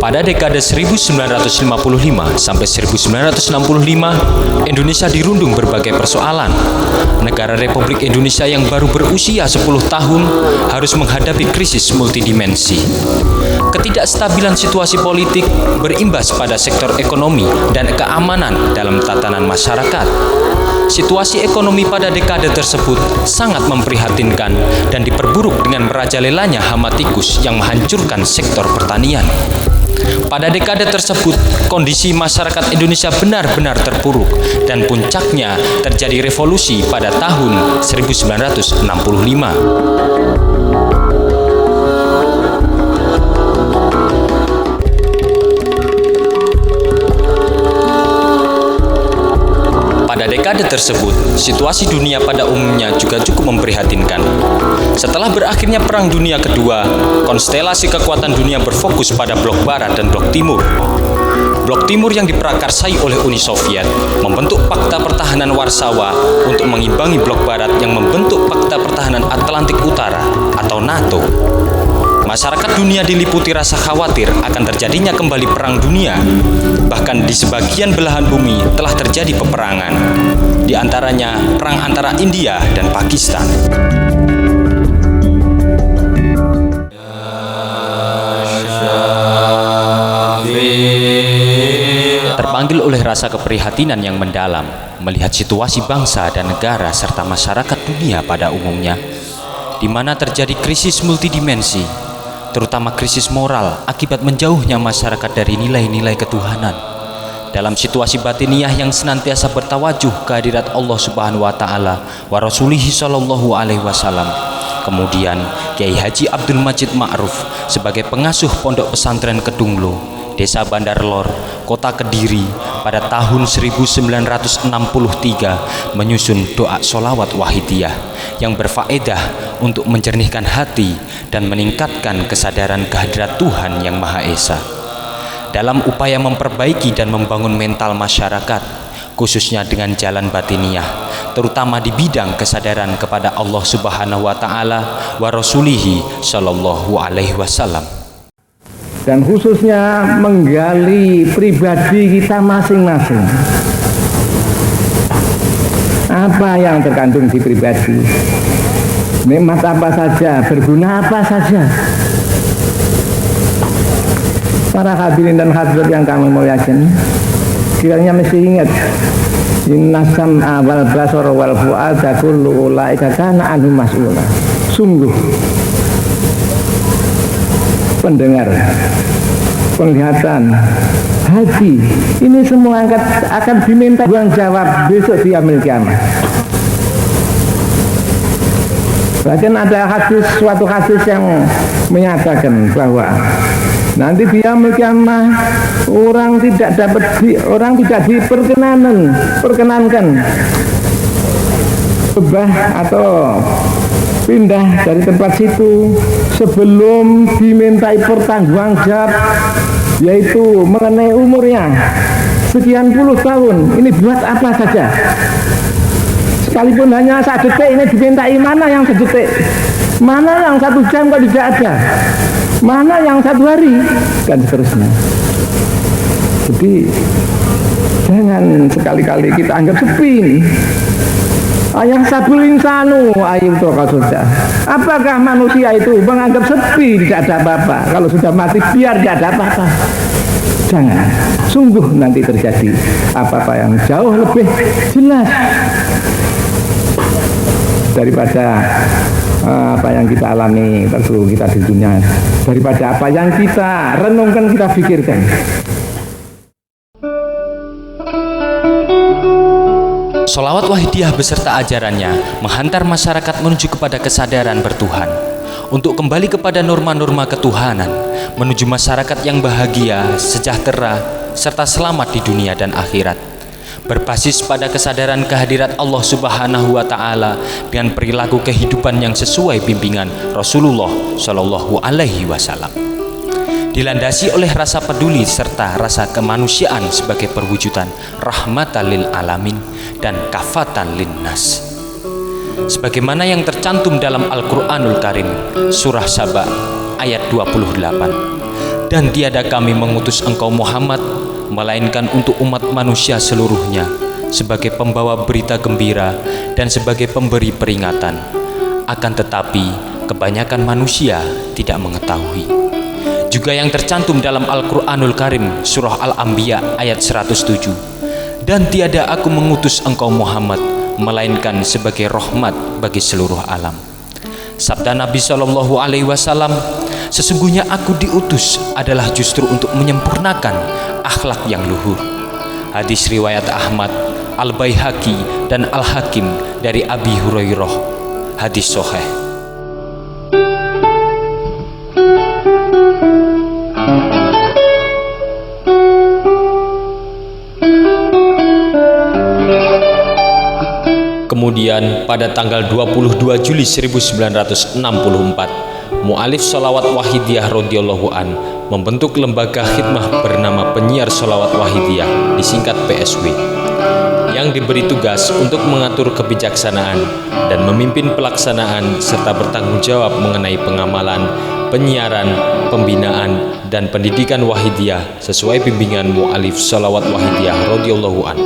Pada dekade 1955 sampai 1965, Indonesia dirundung berbagai persoalan. Negara Republik Indonesia yang baru berusia 10 tahun harus menghadapi krisis multidimensi. Ketidakstabilan situasi politik berimbas pada sektor ekonomi dan keamanan dalam tatanan masyarakat. Situasi ekonomi pada dekade tersebut sangat memprihatinkan dan diperburuk dengan merajalelanya hama tikus yang menghancurkan sektor pertanian. Pada dekade tersebut, kondisi masyarakat Indonesia benar-benar terpuruk dan puncaknya terjadi revolusi pada tahun 1965. Pada dekade tersebut, situasi dunia pada umumnya juga cukup memprihatinkan. Setelah berakhirnya Perang Dunia Kedua, konstelasi kekuatan dunia berfokus pada Blok Barat dan Blok Timur. Blok Timur yang diprakarsai oleh Uni Soviet membentuk Pakta Pertahanan Warsawa untuk mengimbangi Blok Barat yang membentuk Pakta Pertahanan Atlantik Utara atau NATO. Masyarakat dunia diliputi rasa khawatir akan terjadinya kembali perang dunia. Bahkan di sebagian belahan bumi telah terjadi peperangan, di antaranya perang antara India dan Pakistan. Terpanggil oleh rasa keprihatinan yang mendalam melihat situasi bangsa dan negara serta masyarakat dunia pada umumnya, di mana terjadi krisis multidimensi, terutama krisis moral akibat menjauhnya masyarakat dari nilai-nilai ketuhanan. Dalam situasi batiniah yang senantiasa bertawajuh kehadirat Allah Subhanahu wa taala wa Rasulihi sallallahu alaihi wasallam. Kemudian Kiai Haji Abdul Majid Ma'ruf sebagai pengasuh Pondok Pesantren Kedunglo, Desa Bandar Lor, Kota Kediri pada tahun 1963 menyusun doa sholawat wahidiyah yang berfaedah untuk menjernihkan hati dan meningkatkan kesadaran kehadirat Tuhan Yang Maha Esa. Dalam upaya memperbaiki dan membangun mental masyarakat, khususnya dengan jalan batiniah, terutama di bidang kesadaran kepada Allah Subhanahu wa taala wa Rasulihi sallallahu alaihi wasallam. Dan khususnya menggali pribadi kita masing-masing. Apa yang terkandung di pribadi? Nikmat apa saja, berguna apa saja. Para hadirin dan hadirat yang kami muliakan, kiranya mesti ingat, inna sam'a wal basara wal fu'ada kullu ulaika kana anhu mas'ula. Sungguh pendengar, penglihatan, hati, ini semua akan diminta tanggung jawab besok di yaumil kiamah. Bahkan ada suatu hadis yang menyatakan bahwa nanti di yaumil kiamah orang tidak diperkenankan ubah atau pindah dari tempat situ sebelum dimintai pertanggungjawab, yaitu mengenai umurnya sekian puluh tahun. Ini buat apa saja? Sekalipun hanya 1 detik ini dimintai, mana yang 1 detik, mana yang 1 jam kok tidak ada, mana yang 1 hari, dan seterusnya. Jadi jangan sekali-kali kita anggap sepi ini. Ayang sabul insanu ayu tokasoda. Apakah manusia itu menganggap sepi, tidak ada apa-apa? Kalau sudah mati biar tidak ada apa-apa. Jangan. Sungguh nanti terjadi apa-apa yang jauh lebih jelas daripada apa yang kita alami waktu kita di dunia, daripada apa yang kita renungkan, kita pikirkan. Sholawat wahidiyah beserta ajarannya menghantar masyarakat menuju kepada kesadaran bertuhan, untuk kembali kepada norma-norma ketuhanan, menuju masyarakat yang bahagia, sejahtera, serta selamat di dunia dan akhirat, berbasis pada kesadaran kehadirat Allah Subhanahu wa taala dengan perilaku kehidupan yang sesuai bimbingan Rasulullah Shallallahu alaihi wasallam. Dilandasi oleh rasa peduli serta rasa kemanusiaan sebagai perwujudan rahmatan lil alamin dan kafatan linnas. Sebagaimana yang tercantum dalam Al-Qur'anul Karim surah Saba ayat 28. Dan tiada kami mengutus engkau Muhammad, melainkan untuk umat manusia seluruhnya, sebagai pembawa berita gembira dan sebagai pemberi peringatan. Akan tetapi, kebanyakan manusia tidak mengetahui. Juga yang tercantum dalam Al-Quranul Karim, Surah Al-Anbiya ayat 107. Dan tiada aku mengutus engkau Muhammad, melainkan sebagai rahmat bagi seluruh alam. Sabda Nabi SAW, sesungguhnya aku diutus adalah justru untuk menyempurnakan akhlak yang luhur. Hadis riwayat Ahmad, Al-Baihaqi dan Al-Hakim dari Abi Hurairah. Hadis sahih. Kemudian pada tanggal 22 Juli 1964, mu'alif sholawat Wahidiyah radhiyallahu an membentuk lembaga khidmah bernama Penyiar Sholawat Wahidiyah, disingkat PSW, yang diberi tugas untuk mengatur kebijaksanaan dan memimpin pelaksanaan serta bertanggung jawab mengenai pengamalan, penyiaran, pembinaan, dan pendidikan Wahidiyah sesuai bimbingan mu'alif sholawat Wahidiyah radhiyallahu an.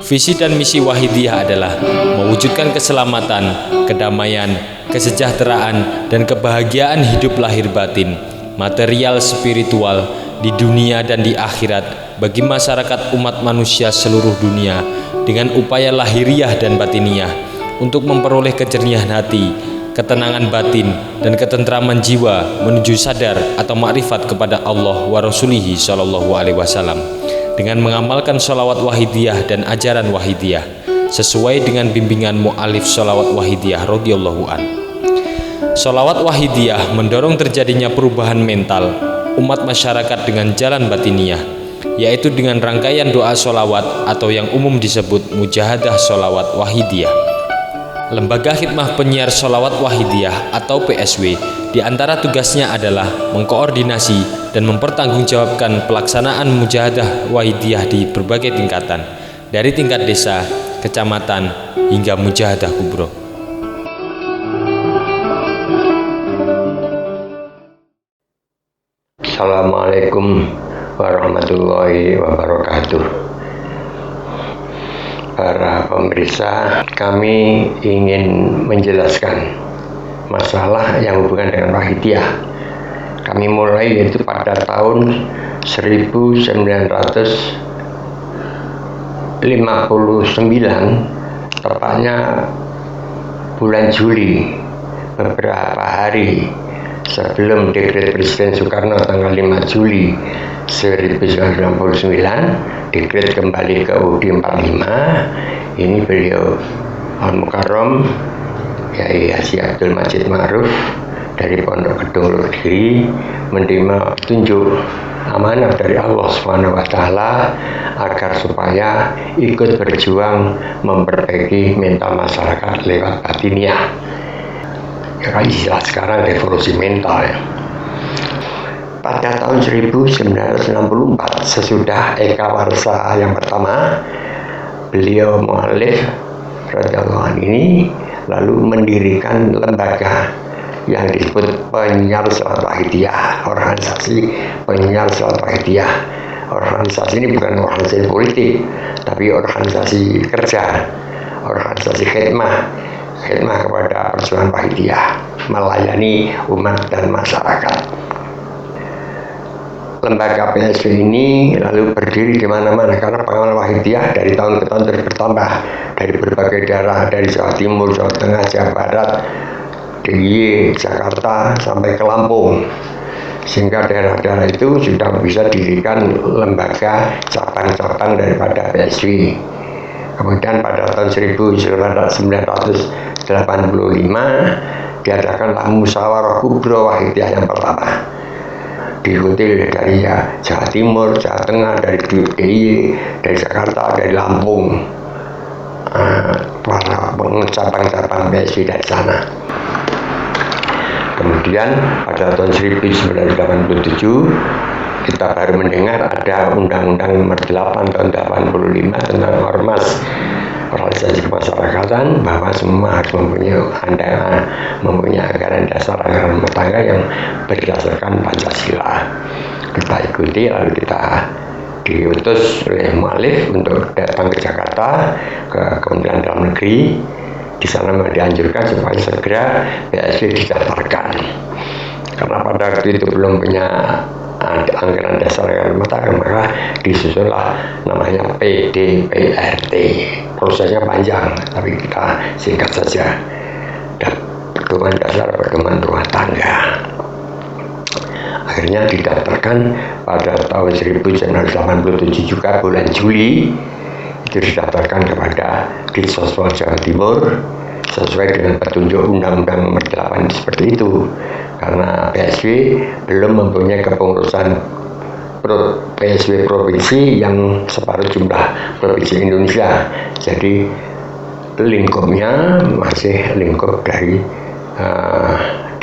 Visi dan misi Wahidiyah adalah mewujudkan keselamatan, kedamaian, kesejahteraan, dan kebahagiaan hidup lahir batin, material spiritual di dunia dan di akhirat bagi masyarakat umat manusia seluruh dunia dengan upaya lahiriah dan batiniah untuk memperoleh kejernihan hati, ketenangan batin, dan ketentraman jiwa menuju sadar atau makrifat kepada Allah wa Rasulihi sallallahu alaihi wasallam dengan mengamalkan sholawat Wahidiyah dan ajaran Wahidiyah sesuai dengan bimbingan mu'alif sholawat Wahidiyah radhiyallahu an. Sholawat Wahidiyah mendorong terjadinya perubahan mental umat masyarakat dengan jalan batiniah, yaitu dengan rangkaian doa sholawat atau yang umum disebut mujahadah sholawat Wahidiyah. Lembaga Khidmah Penyiar Sholawat Wahidiyah atau PSW di antara tugasnya adalah mengkoordinasi dan mempertanggungjawabkan pelaksanaan mujahadah Wahidiyah di berbagai tingkatan, dari tingkat desa, kecamatan, hingga mujahadah kubro. Assalamualaikum warahmatullahi wabarakatuh. Para pemirsa, kami ingin menjelaskan masalah yang hubungan dengan Wahidiyah. Kami mulai yaitu pada tahun 1959, tepatnya bulan Juli, beberapa hari sebelum dekret Presiden Soekarno tanggal 5 Juli 1969, dekret kembali ke UUD 45. Ini beliau Al-Mukarram Yai Haji Abdul Majid Ma'ruf dari Pondok Gedung Lodiri menerima petunjuk amanah dari Allah SWT agar supaya ikut berjuang memperbaiki mental masyarakat lewat batiniah. Ya, istilah sekarang revolusi mental ya. Pada tahun 1964, sesudah Eka Warsa yang pertama, beliau mu'alif radhiyallahu anhu ini lalu mendirikan lembaga yang disebut Penyiar Sholawat Wahidiyah, organisasi Penyiar Sholawat Wahidiyah. Organisasi ini bukan organisasi politik, tapi organisasi kerja, organisasi khidmah kepada perjuangan Wahidiyah, melayani umat dan masyarakat. Lembaga PSW ini lalu berdiri di mana-mana karena pengamal Wahidiyah dari tahun ke tahun terus bertambah, dari berbagai daerah, dari Jawa Timur, Jawa Tengah, Jawa Barat, DIY, Jakarta sampai ke Lampung, sehingga daerah-daerah itu sudah bisa didirikan lembaga cabang-cabang daripada PSW. Kemudian pada tahun 1985 diadakanlah musyawarah kubro Wahidiyah yang pertama, diikuti dari Jawa Timur, Jawa Tengah, dari DIY, dari Jakarta, dari Lampung, para cabang-cabang PSW dari sana. Kemudian pada tahun 1987 kita baru mendengar ada Undang-Undang Nomor 8 tahun 85 tentang ormas organisasi kemasyarakatan, bahwa semua harus mempunyai anggaran dasar, anggaran rumah tangga yang berdasarkan Pancasila. kita ikuti, lalu kita diutus oleh mu'alif untuk datang ke Jakarta ke Kementerian Dalam Negeri. Di sana dianjurkan supaya segera PSB didaftarkan, karena pada waktu itu belum punya anggaran dasar rumah tangga, maka disusunlah namanya PDPRT. Prosesnya panjang, tapi kita singkat saja. Pedoman dasar pedoman rumah tangga. Akhirnya didaftarkan pada tahun 1987 juga bulan Juli. Itu didaftarkan kepada Dinsoswal Jawa Timur sesuai dengan petunjuk Undang-Undang Nomor 8 seperti itu, karena PSB belum mempunyai kepengurusan PSB provinsi yang separuh jumlah provinsi Indonesia. Jadi lingkupnya masih lingkup dari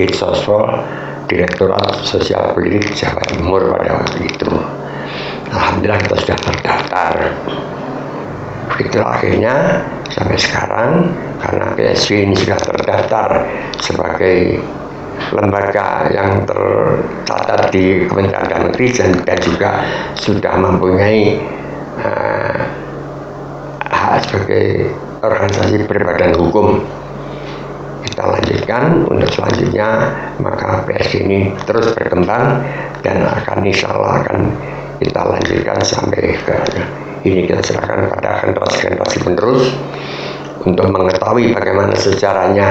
Dinsoswal, Direktorat Sosial Politik Jawa Timur pada waktu itu. Alhamdulillah kita sudah terdaftar. Itulah akhirnya sampai sekarang, karena PSB ini sudah terdaftar sebagai lembaga yang tercatat di Kementerian Dalam Negeri dan juga sudah mempunyai hak sebagai organisasi berbadan hukum. Kita lanjutkan untuk selanjutnya, maka PSB ini terus berkembang dan akan insya Allah akan kita lanjutkan sampai ke ini, kita serahkan pada generasi penerus untuk mengetahui bagaimana sejarahnya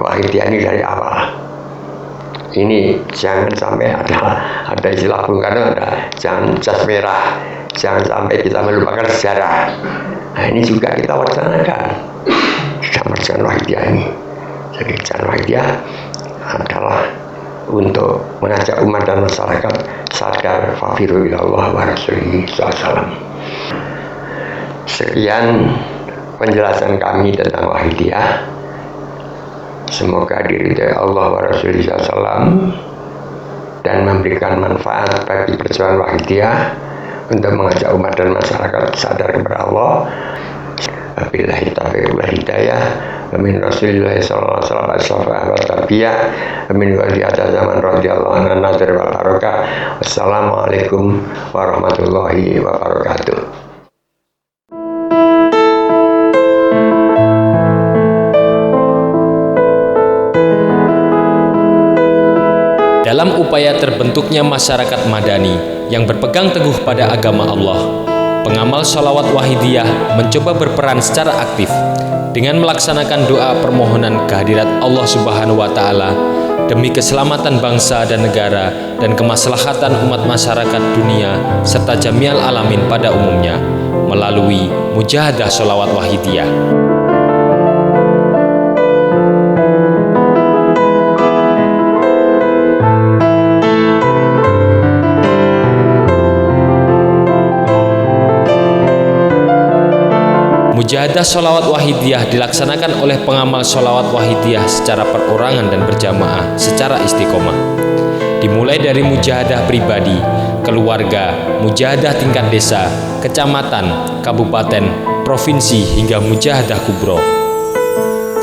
Wahidiyah ini dari awal. Ini jangan sampai ada istilah Bung Karno, jangan jas merah, jangan sampai kita melupakan sejarah. Nah, ini juga kita laksanakan dalam Jalan Wahidiyah ini. Jadi Jalan Wahidiyah adalah untuk mengajak umat dan masyarakat sadar fafiru ilallah wa rasulihi sallallahu. Sekian penjelasan kami tentang Wahidiyah. Semoga diridhai Allah wa Rasulih SAW dan memberikan manfaat bagi perjuangan Wahidiyah untuk mengajak umat dan masyarakat sadar kepada Allah. Wabillahi taufiq wal hidayah. Amin Rasulillah sallallahu alaihi wasallam wa tabiyah. Amin wa li hadza zaman radhiyallahu anhu nazar wal barakah. Wassalamualaikum warahmatullahi wabarakatuh. Dalam upaya terbentuknya masyarakat madani yang berpegang teguh pada agama Allah, pengamal sholawat Wahidiyah mencoba berperan secara aktif dengan melaksanakan doa permohonan kehadirat Allah Subhanahu wa Ta'ala demi keselamatan bangsa dan negara dan kemaslahatan umat masyarakat dunia serta jamial alamin pada umumnya melalui mujahadah sholawat Wahidiyah. Mujahadah sholawat Wahidiyah dilaksanakan oleh pengamal sholawat Wahidiyah secara perorangan dan berjamaah secara istiqomah. Dimulai dari mujahadah pribadi, keluarga, mujahadah tingkat desa, kecamatan, kabupaten, provinsi hingga mujahadah kubro.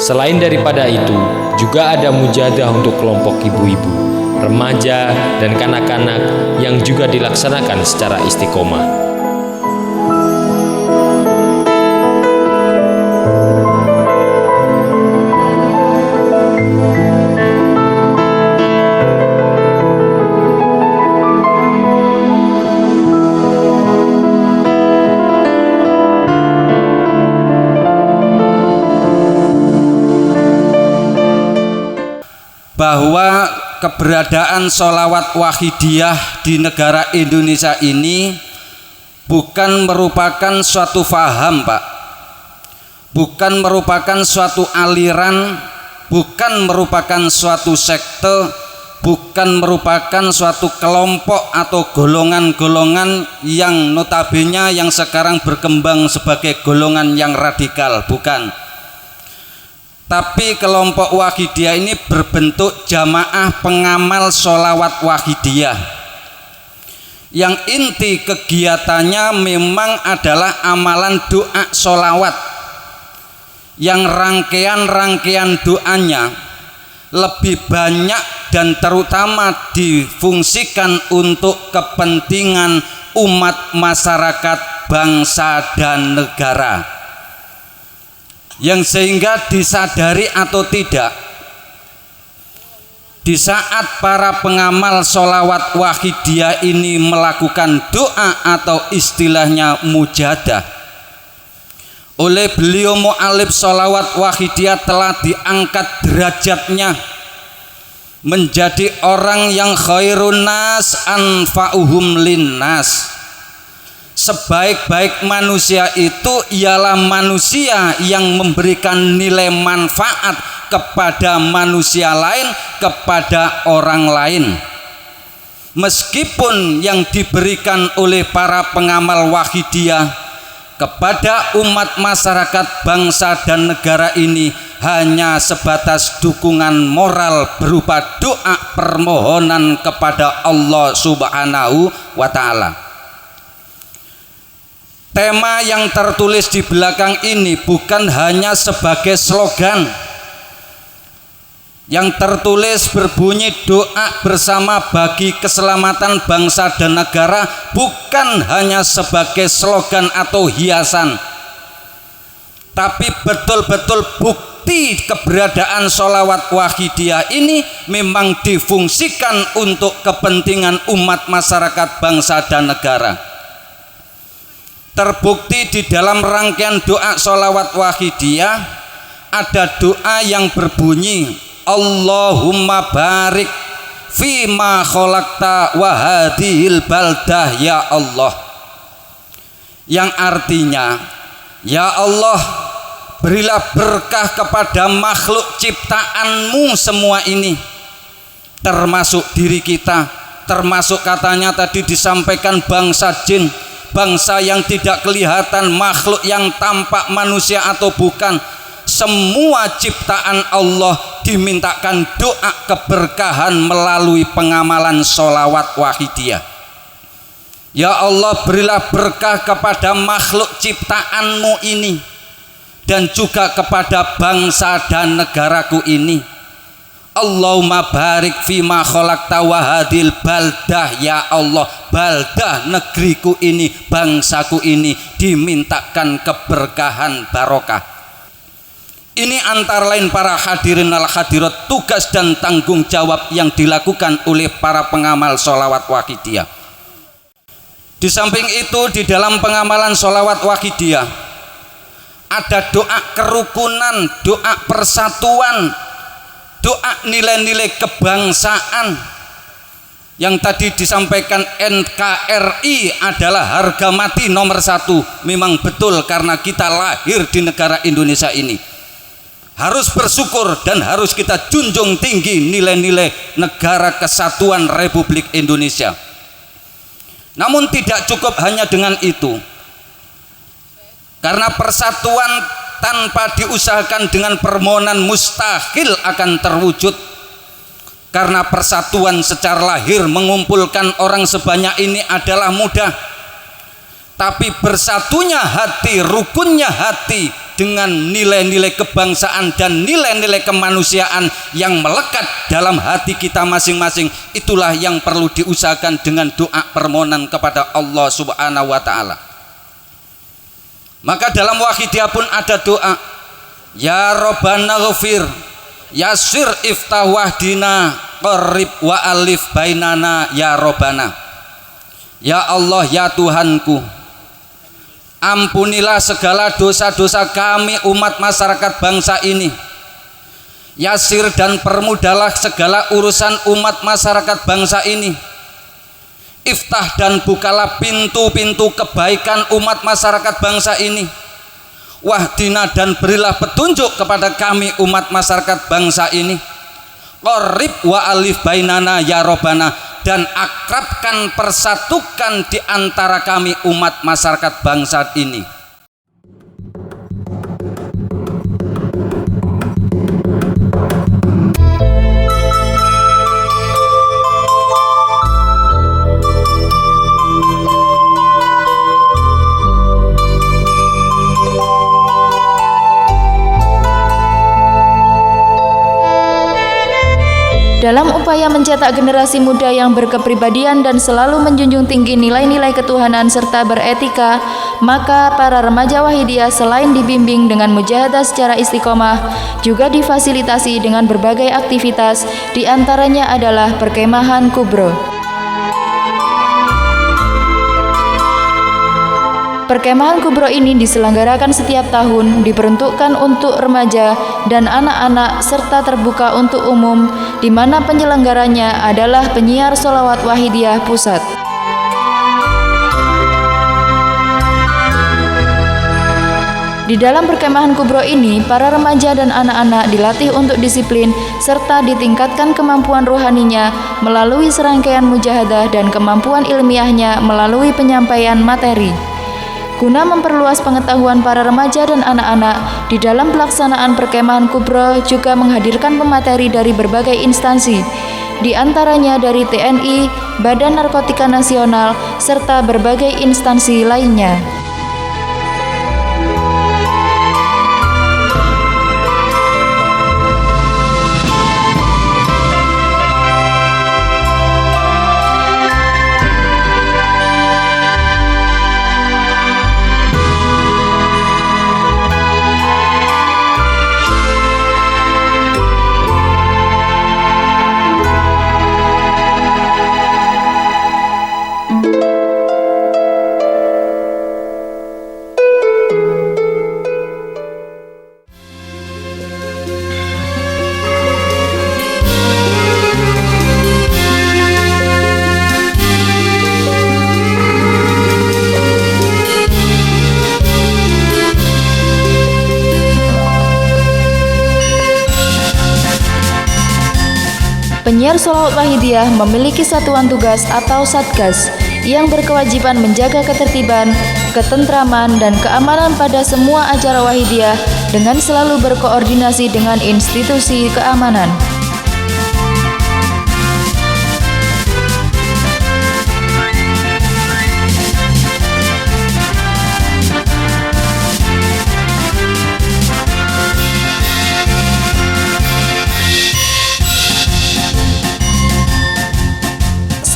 Selain daripada itu, juga ada mujahadah untuk kelompok ibu-ibu, remaja, dan kanak-kanak yang juga dilaksanakan secara istiqomah. Bahwa keberadaan sholawat Wahidiyah di negara Indonesia ini bukan merupakan suatu faham, Pak, bukan merupakan suatu aliran, bukan merupakan suatu sekte, bukan merupakan suatu kelompok atau golongan-golongan yang notabene yang sekarang berkembang sebagai golongan yang radikal, bukan. Tapi kelompok Wahidiyah ini berbentuk jamaah pengamal sholawat Wahidiyah yang inti kegiatannya memang adalah amalan doa sholawat, yang rangkaian-rangkaian doanya lebih banyak dan terutama difungsikan untuk kepentingan umat, masyarakat, bangsa dan negara, yang sehingga disadari atau tidak, di saat para pengamal sholawat wahidiyah ini melakukan doa atau istilahnya mujadah, oleh beliau mu'alif sholawat wahidiyah telah diangkat derajatnya menjadi orang yang khairun nas anfa'uhum linnas. Sebaik-baik manusia itu ialah manusia yang memberikan nilai manfaat kepada manusia lain, kepada orang lain. Meskipun yang diberikan oleh para pengamal wahidiyah kepada umat, masyarakat, bangsa dan negara ini hanya sebatas dukungan moral berupa doa permohonan kepada Allah Subhanahu wa Ta'ala. Tema yang tertulis di belakang ini bukan hanya sebagai slogan. Yang tertulis berbunyi doa bersama bagi keselamatan bangsa dan negara, bukan hanya sebagai slogan atau hiasan, tapi betul-betul bukti keberadaan sholawat wahidiyah ini memang difungsikan untuk kepentingan umat, masyarakat, bangsa dan negara. Terbukti di dalam rangkaian doa sholawat wahidiyah ada doa yang berbunyi Allahumma barik fima khalaqta wa hadhil baldah ya Allah, yang artinya, ya Allah, berilah berkah kepada makhluk ciptaanmu semua ini, termasuk diri kita, termasuk katanya tadi disampaikan bangsa jin, bangsa yang tidak kelihatan, makhluk yang tampak manusia atau bukan, semua ciptaan Allah dimintakan doa keberkahan melalui pengamalan sholawat wahidiyah. Ya Allah, berilah berkah kepada makhluk ciptaanmu ini dan juga kepada bangsa dan negaraku ini. Allahumma barik fima khalaqta wa hadil baldah ya Allah, baldah negeriku ini, bangsaku ini dimintakan keberkahan barokah. Ini antara lain para hadirin al hadirat tugas dan tanggung jawab yang dilakukan oleh para pengamal sholawat wahidiyah. Di samping itu, di dalam pengamalan sholawat wahidiyah ada doa kerukunan, doa persatuan, doa nilai-nilai kebangsaan yang tadi disampaikan. NKRI adalah harga mati nomor satu. Memang betul, karena kita lahir di negara Indonesia ini harus bersyukur dan harus kita junjung tinggi nilai-nilai negara kesatuan Republik Indonesia. Namun tidak cukup hanya dengan itu, karena persatuan tanpa diusahakan dengan permohonan mustahil akan terwujud. Karena persatuan secara lahir mengumpulkan orang sebanyak ini adalah mudah, tapi bersatunya hati, rukunnya hati dengan nilai-nilai kebangsaan dan nilai-nilai kemanusiaan yang melekat dalam hati kita masing-masing, itulah yang perlu diusahakan dengan doa permohonan kepada Allah Subhanahu wa Ta'ala. Maka dalam wahidiyah pun ada doa, ya Rabbana ghafir yasir iftah wahdina qarib wa alif bainana ya Rabbana. Ya Allah, ya Tuhanku, ampunilah segala dosa-dosa kami umat masyarakat bangsa ini. Yasir dan permudahlah segala urusan umat masyarakat bangsa ini. Iftah dan bukalah pintu-pintu kebaikan umat masyarakat bangsa ini. Wahdina dan berilah petunjuk kepada kami umat masyarakat bangsa ini. Qarib wa alif bainana ya Rabbana, dan akrabkan, persatukan di antara kami umat masyarakat bangsa ini. Dalam upaya upaya mencetak generasi muda yang berkepribadian dan selalu menjunjung tinggi nilai-nilai ketuhanan serta beretika, maka para remaja Wahidiyah selain dibimbing dengan mujahadah secara istiqomah, juga difasilitasi dengan berbagai aktivitas, di antaranya adalah perkemahan kubro. Perkemahan kubro ini diselenggarakan setiap tahun, diperuntukkan untuk remaja dan anak-anak serta terbuka untuk umum, di mana penyelenggaranya adalah penyiar sholawat Wahidiyah Pusat. Di dalam perkemahan kubro ini, para remaja dan anak-anak dilatih untuk disiplin serta ditingkatkan kemampuan rohaninya melalui serangkaian mujahadah dan kemampuan ilmiahnya melalui penyampaian materi. Guna memperluas pengetahuan para remaja dan anak-anak, di dalam pelaksanaan perkemahan kubro juga menghadirkan pemateri dari berbagai instansi, di antaranya dari TNI, Badan Narkotika Nasional, serta berbagai instansi lainnya. Penyiar sholawat Wahidiyah memiliki satuan tugas atau satgas yang berkewajiban menjaga ketertiban, ketentraman, dan keamanan pada semua acara Wahidiyah dengan selalu berkoordinasi dengan institusi keamanan.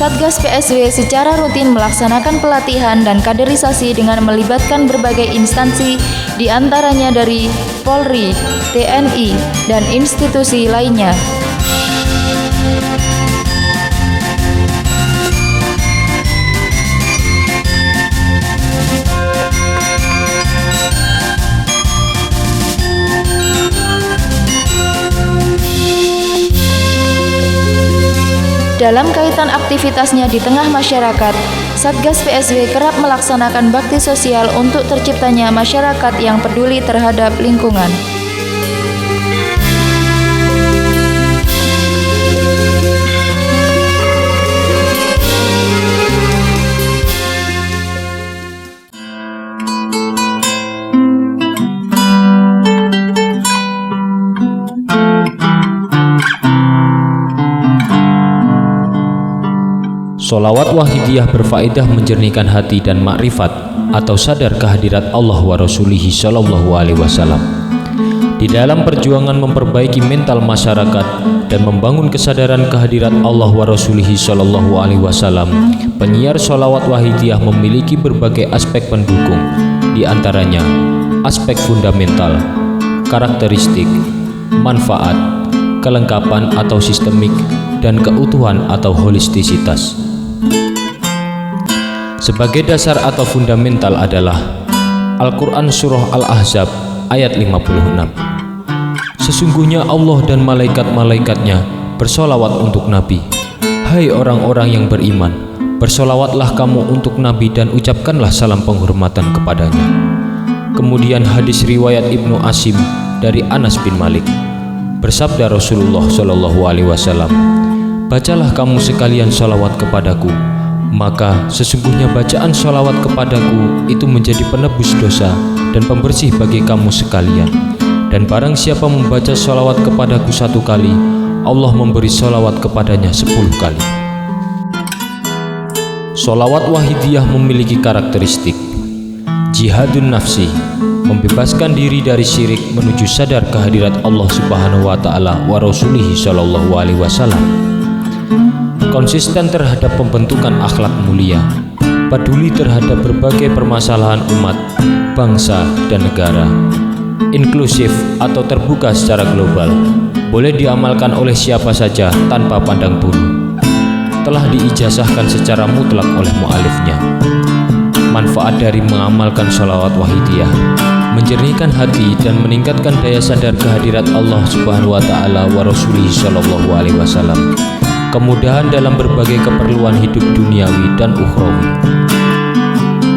Satgas PSW secara rutin melaksanakan pelatihan dan kaderisasi dengan melibatkan berbagai instansi, di antaranya dari Polri, TNI, dan institusi lainnya. Dalam kaitan aktivitasnya di tengah masyarakat, Satgas PSW kerap melaksanakan bakti sosial untuk terciptanya masyarakat yang peduli terhadap lingkungan. Sholawat Wahidiyah berfaedah menjernihkan hati dan makrifat atau sadar kehadirat Allah wa Rasulihi Shallallahu Alaihi Wasallam. Di dalam perjuangan memperbaiki mental masyarakat dan membangun kesadaran kehadirat Allah wa Rasulihi Shallallahu Alaihi Wasallam, penyiar sholawat Wahidiyah memiliki berbagai aspek pendukung, di antaranya aspek fundamental, karakteristik, manfaat, kelengkapan atau sistemik, dan keutuhan atau holistisitas. Sebagai dasar atau fundamental adalah Al-Quran Surah Al-Ahzab ayat 56. Sesungguhnya Allah dan malaikat-malaikatnya bersolawat untuk Nabi. Hai orang-orang yang beriman, bersolawatlah kamu untuk Nabi dan ucapkanlah salam penghormatan kepadanya. Kemudian hadis riwayat Ibnu Asim dari Anas bin Malik, bersabda Rasulullah Shallallahu Alaihi Wasallam, bacalah kamu sekalian sholawat kepadaku, maka sesungguhnya bacaan sholawat kepadaku itu menjadi penebus dosa dan pembersih bagi kamu sekalian. Dan barang siapa membaca sholawat kepadaku 1 kali, Allah memberi sholawat kepadanya 10 kali. Sholawat Wahidiyah memiliki karakteristik jihadun nafsi, membebaskan diri dari syirik menuju sadar kehadirat Allah Subhanahu wa Ta'ala wa Rasulihi Shallallahu Alaihi Wasallam. konsisten terhadap pembentukan akhlak mulia, peduli terhadap berbagai permasalahan umat, bangsa, dan negara, inklusif atau terbuka secara global, boleh diamalkan oleh siapa saja tanpa pandang bulu, telah diijazahkan secara mutlak oleh mu'alifnya. Manfaat dari mengamalkan sholawat wahidiyah: menjernihkan hati dan meningkatkan daya sadar kehadirat Allah Subhanahu wa Ta'ala wa Rasulih Shallallahu Alaihi Wasallam, kemudahan dalam berbagai keperluan hidup duniawi dan ukhrawi.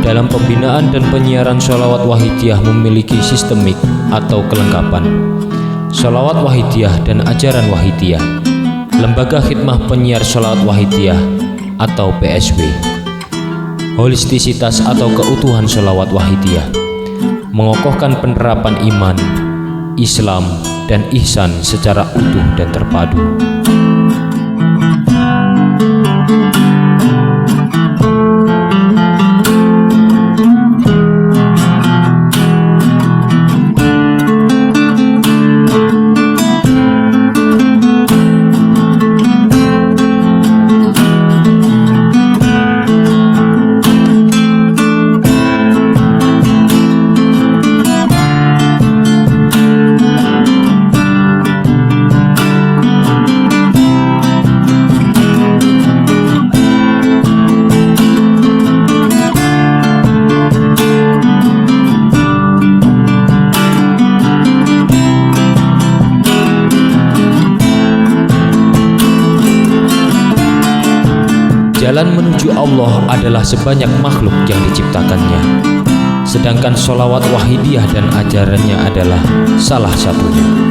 Dalam pembinaan dan penyiaran sholawat wahidiyah memiliki sistemik atau kelengkapan. Sholawat wahidiyah dan ajaran wahidiyah, Lembaga Khidmah Penyiar Sholawat Wahidiyah atau PSW. Holistisitas atau keutuhan sholawat wahidiyah, mengokohkan penerapan iman, Islam, dan ihsan secara utuh dan terpadu. Jalan menuju Allah adalah sebanyak makhluk yang diciptakannya, sedangkan sholawat wahidiyah dan ajarannya adalah salah satunya.